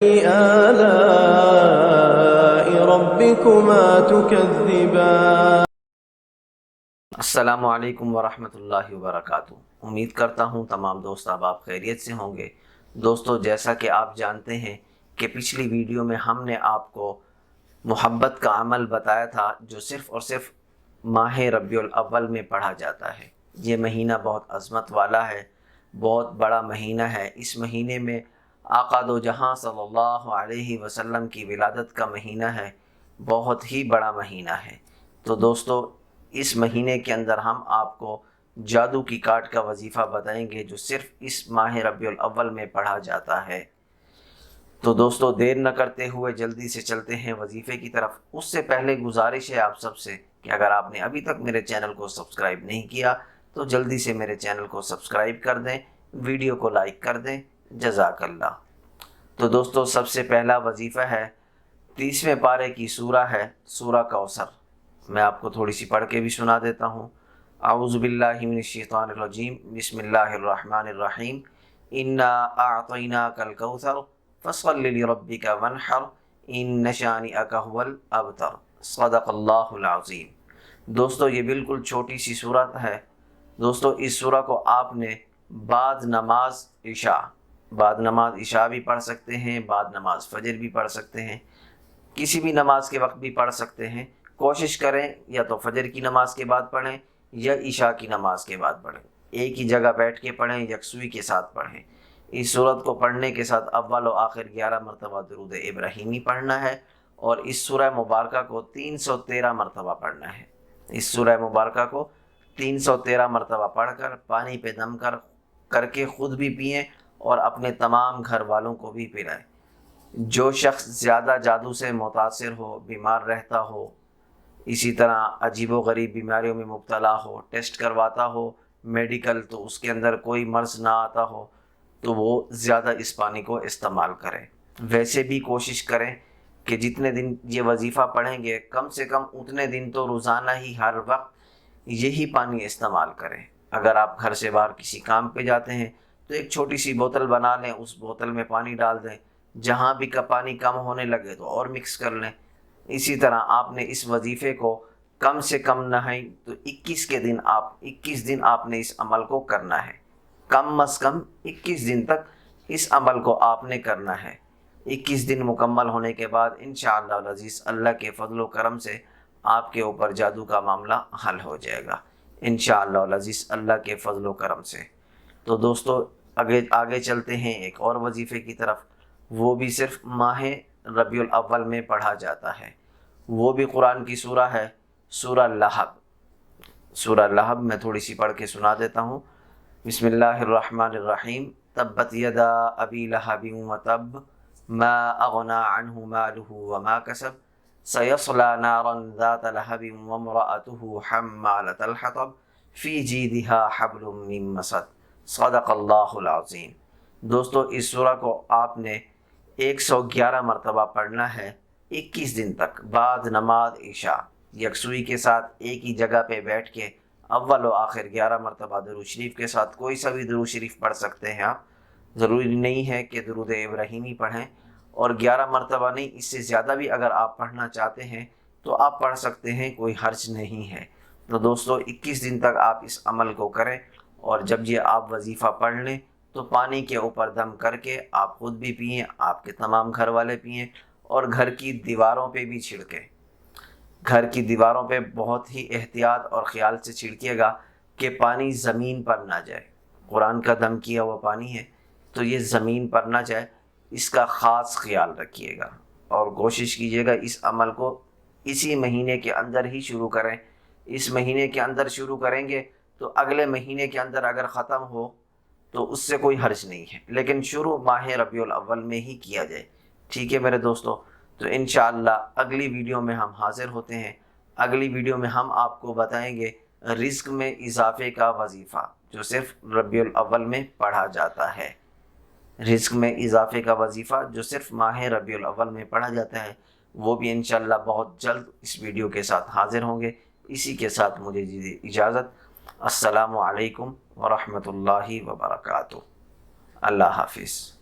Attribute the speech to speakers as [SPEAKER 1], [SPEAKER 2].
[SPEAKER 1] آلاء ربكما تكذبان۔
[SPEAKER 2] السلام علیکم ورحمۃ اللہ وبرکاتہ۔ امید کرتا ہوں تمام دوست آپ خیریت سے ہوں گے۔ دوستو، جیسا کہ آپ جانتے ہیں کہ پچھلی ویڈیو میں ہم نے آپ کو محبت کا عمل بتایا تھا جو صرف اور صرف ماہ ربیع الاول میں پڑھا جاتا ہے۔ یہ مہینہ بہت عظمت والا ہے، بہت بڑا مہینہ ہے۔ اس مہینے میں آقا دو جہاں صلی اللہ علیہ وسلم کی ولادت کا مہینہ ہے، بہت ہی بڑا مہینہ ہے۔ تو دوستو، اس مہینے کے اندر ہم آپ کو جادو کی کاٹ کا وظیفہ بتائیں گے جو صرف اس ماہ ربیع الاول میں پڑھا جاتا ہے۔ تو دوستو، دیر نہ کرتے ہوئے جلدی سے چلتے ہیں وظیفے کی طرف۔ اس سے پہلے گزارش ہے آپ سب سے کہ اگر آپ نے ابھی تک میرے چینل کو سبسکرائب نہیں کیا تو جلدی سے میرے چینل کو سبسکرائب کر دیں، ویڈیو کو لائک کر دیں، جزاک اللہ۔ تو دوستو، سب سے پہلا وظیفہ ہے 30ویں پارے کی سورہ ہے سورہ کوثر۔ میں آپ کو تھوڑی سی پڑھ کے بھی سنا دیتا ہوں۔ اعوذ باللہ من الشیطان الرجیم، بسم اللہ الرحمن الرحیم۔ انا اعطیناک الکوثر فصل لربک وانحر ان شانئک هو الابتر، صدق اللہ العظیم۔ دوستو، یہ بالکل چھوٹی سی سورت ہے۔ دوستو، اس سورہ کو آپ نے بعد نماز عشاء بھی پڑھ سکتے ہیں، بعد نماز فجر بھی پڑھ سکتے ہیں، کسی بھی نماز کے وقت بھی پڑھ سکتے ہیں۔ کوشش کریں یا تو فجر کی نماز کے بعد پڑھیں یا عشاء کی نماز کے بعد پڑھیں، ایک ہی جگہ بیٹھ کے پڑھیں، یکسوئی کے ساتھ پڑھیں۔ اس سورت کو پڑھنے کے ساتھ اول و آخر 11 مرتبہ درود ابراہیمی پڑھنا ہے اور اس سورہ مبارکہ کو 313 مرتبہ پڑھنا ہے۔ اس سورہ مبارکہ کو 313 مرتبہ پڑھ کر پانی پہ دم کر کے خود بھی پئیں اور اپنے تمام گھر والوں کو بھی پلائیں۔ جو شخص زیادہ جادو سے متاثر ہو، بیمار رہتا ہو، اسی طرح عجیب و غریب بیماریوں میں مبتلا ہو، ٹیسٹ کرواتا ہو میڈیکل تو اس کے اندر کوئی مرض نہ آتا ہو، تو وہ زیادہ اس پانی کو استعمال کریں۔ ویسے بھی کوشش کریں کہ جتنے دن یہ وظیفہ پڑھیں گے کم سے کم اتنے دن تو روزانہ ہی ہر وقت یہی پانی استعمال کریں۔ اگر آپ گھر سے باہر کسی کام پہ جاتے ہیں تو ایک چھوٹی سی بوتل بنا لیں، اس بوتل میں پانی ڈال دیں، جہاں بھی پانی کم ہونے لگے تو اور مکس کر لیں۔ اسی طرح آپ نے اس وظیفے کو کم سے کم نہیں تو 21 دن آپ نے اس عمل کو کرنا ہے۔ کم از کم 21 دن تک اس عمل کو آپ نے کرنا ہے۔ 21 دن مکمل ہونے کے بعد انشاءاللہ العزیز اللہ کے فضل و کرم سے آپ کے اوپر جادو کا معاملہ حل ہو جائے گا، انشاءاللہ العزیز اللہ کے فضل و کرم سے۔ تو دوستو، آگے چلتے ہیں ایک اور وظیفے کی طرف، وہ بھی صرف ماہ ربیع الاول میں پڑھا جاتا ہے۔ وہ بھی قرآن کی سورہ ہے، سورہ لہب۔ سورہ لہب میں تھوڑی سی پڑھ کے سنا دیتا ہوں۔ بسم اللہ الرحمن الرحیم۔ تبت یدا ابی لہب وتب ما اغنی عنہ مالہ وما کسب سیصلی نارا ذات لہب وامرأته حمالۃ الحطب فی جیدہا حبل من مسد، صدق اللہ العظیم۔ دوستو، اس سورہ کو آپ نے 111 مرتبہ پڑھنا ہے 21 دن تک، بعد نماز عشاء یکسوئی کے ساتھ ایک ہی جگہ پہ بیٹھ کے اول و آخر 11 مرتبہ درود شریف کے ساتھ۔ کوئی سا بھی درود شریف پڑھ سکتے ہیں آپ، ضروری نہیں ہے کہ درود ابراہیمی پڑھیں، اور 11 مرتبہ نہیں، اس سے زیادہ بھی اگر آپ پڑھنا چاہتے ہیں تو آپ پڑھ سکتے ہیں، کوئی حرج نہیں ہے۔ تو دوستو، 21 دن تک آپ اس عمل کو کریں، اور جب یہ آپ وظیفہ پڑھ لیں تو پانی کے اوپر دم کر کے آپ خود بھی پئیں، آپ کے تمام گھر والے پئیں، اور گھر کی دیواروں پہ بھی چھڑکیں۔ گھر کی دیواروں پہ بہت ہی احتیاط اور خیال سے چھڑکیے گا کہ پانی زمین پر نہ جائے۔ قرآن کا دم کیا ہوا پانی ہے تو یہ زمین پر نہ جائے، اس کا خاص خیال رکھیے گا، اور کوشش کیجیے گا اس عمل کو اسی مہینے کے اندر ہی شروع کریں۔ اس مہینے کے اندر شروع کریں گے تو اگلے مہینے کے اندر اگر ختم ہو تو اس سے کوئی حرج نہیں ہے، لیکن شروع ماہ ربیع الاول میں ہی کیا جائے۔ ٹھیک ہے میرے دوستو؟ تو انشاءاللہ اگلی ویڈیو میں ہم حاضر ہوتے ہیں۔ اگلی ویڈیو میں ہم آپ کو بتائیں گے رزق میں اضافے کا وظیفہ جو صرف ربیع الاول میں پڑھا جاتا ہے۔ رزق میں اضافے کا وظیفہ جو صرف ماہ ربیع الاول میں پڑھا جاتا ہے، وہ بھی انشاءاللہ بہت جلد اس ویڈیو کے ساتھ حاضر ہوں گے۔ اسی کے ساتھ مجھے دیجیے اجازت۔ السلام علیکم ورحمۃ اللہ وبرکاتہ۔ اللہ حافظ۔